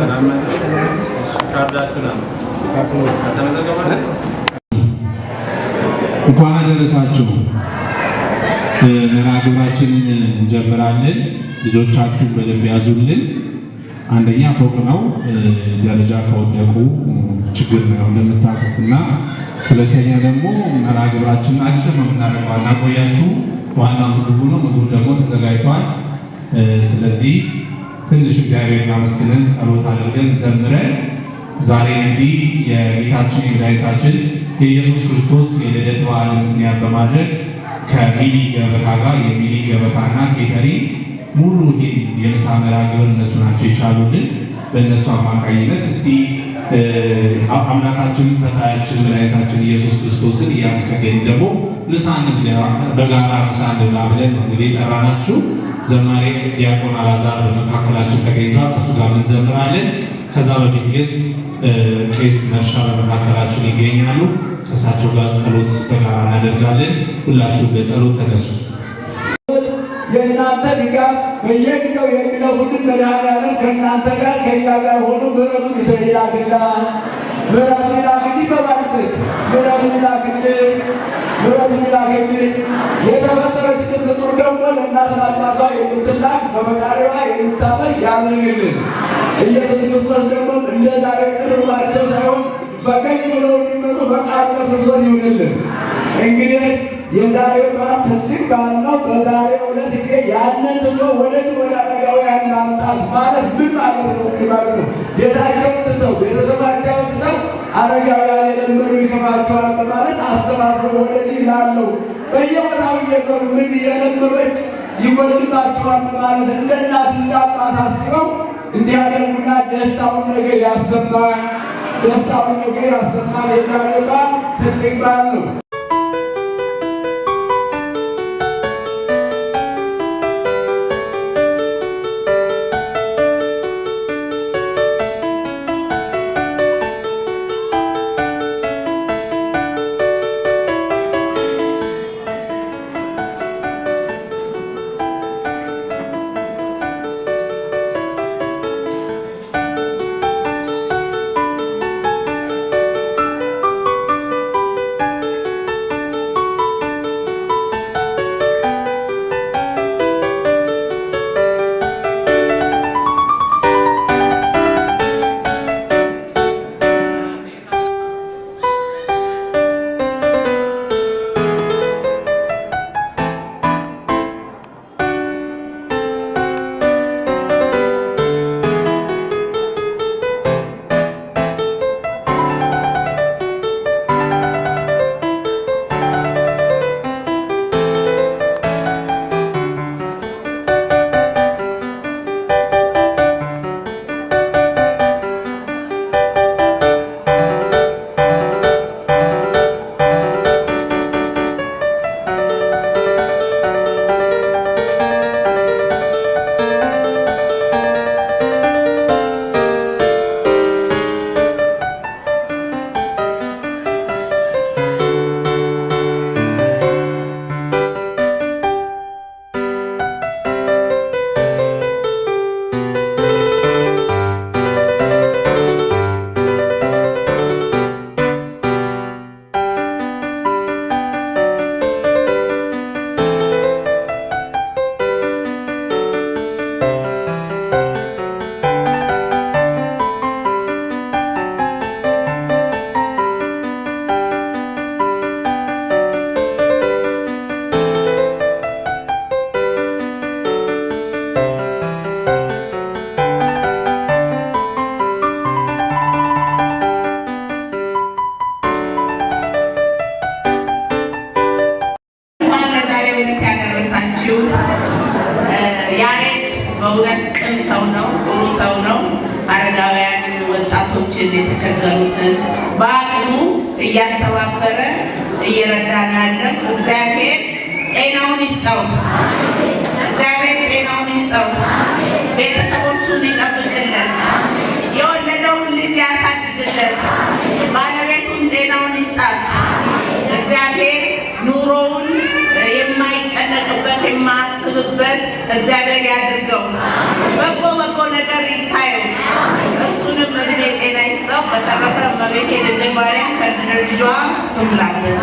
ሰላም ናችሁ? ካርዳችሁ ነው ከተመዘገባችሁ እንኳን አደረሳችሁ። መርሃ ግብራችንን እንጀምራለን። ልጆቻችሁን በደንብ ያዙልን። አንደኛ ፎቅ ነው፣ ደረጃ ከወደቁ ችግር ነው እንደምታውቁትና፣ ሁለተኛ ደግሞ መርሃ ግብራችን አጭር ነው የምናደርገው። እናቆያችሁ። ዋናው ምግቡ ነው። ምግቡ ደግሞ ተዘጋጅቷል። ስለዚህ ትንሽ እግዚአብሔር እናመስግነን፣ ጸሎት አድርገን ዘምረን ዛሬ እንግዲህ የጌታችን የመድኃኒታችን የኢየሱስ ክርስቶስ የልደት በዓል ምክንያት በማድረግ ከሚሊ ገበታ ጋር የሚሊ ገበታና ኬተሪንግ ሙሉ ይሄን የምሳ መርሃ ግብር እነሱ ናቸው የቻሉልን። በእነሱ አማካኝነት እስቲ አምላካችን ፈጣሪያችን መድኃኒታችን ኢየሱስ ክርስቶስን እያመሰገንን ደግሞ ምሳ እንብላ፣ በጋራ ምሳ እንብላ ብለን ነው እንግዲህ የጠራናችሁ። ዘማሪ ዲያቆን አላዛር በመካከላችን ተገኝቷል። ከእሱ ጋር እንዘምራለን። ከዛ በፊት ግን ቄስ መርሻ በመካከላችን ይገኛሉ። ከእሳቸው ጋር ጸሎት በጋራ እናደርጋለን። ሁላችሁም በጸሎት ተነሱ። የእናንተ ድጋፍ በየጊዜው የሚለፉትን መድኃኒዓለም ከእናንተ ጋር ከእኛ ጋር ሆኖ ምሕረቱን ይላክልሃል። ምሕረቱን ይላክልህ በማለት ምሕረቱን ይላክልህ፣ ምሕረቱን ይላክልህ። የተፈጠረች ፍጡር ደግሞ ለእናት አባቷ የምትላክ በፈጣሪዋ የምታመልክ ያድርግልን። ኢየሱስ ክርስቶስ ደግሞ እንደ ዛሬ ቅርባቸው ሳይሆን በቀኝ ብለው እንዲመጡ ፈቃዱ ክርስቶስ ይሁንልን። እንግዲህ የዛሬው በዓል ትልቅ በዓል ነው። በዛሬው ዕለት ያንን ትቶ ወደዚህ ወደ አረጋውያን ማምጣት ማለት ምን ማለት ነው? ማለት ነው ቤታቸውን ትተው ቤተሰባቸውን ትተው አረጋውያን የለመዱ ይከፋቸዋል በማለት አሰባስበው ወደዚህ ላለው በየቦታው እየዞሩ ምን የለመዶች ይጎልባቸዋል በማለት እንደ እናት እንደ አባት አስበው እንዲያደርጉና ደስታውን ነገር ያሰማል። ደስታውን ነገር ያሰማል። የዛሬው በዓል ትልቅ በዓል ነው። ያሬድ በእውነት ቅን ሰው ነው፣ ጥሩ ሰው ነው። አረጋውያንን፣ ወጣቶችን፣ የተቸገሩትን በአቅሙ እያስተባበረ እየረዳን ያለ እግዚአብሔር ጤናውን ይስጠው። እግዚአብሔር ጤናውን ይስጠው። ቤተሰቦቹን ይጠብቅለት። የወለደውን ልጅ ያሳድግለት። ባለቤቱን ጤናውን ይስጣት። እግዚአብሔር ኑሮውን የማይጨነቅበት የማያስብበት እግዚአብሔር ያድርገው። በጎ በጎ ነገር ይታየው። እሱ እመቤቴ ድንግል ማርያም ከነ ልጇ ትሙላበት።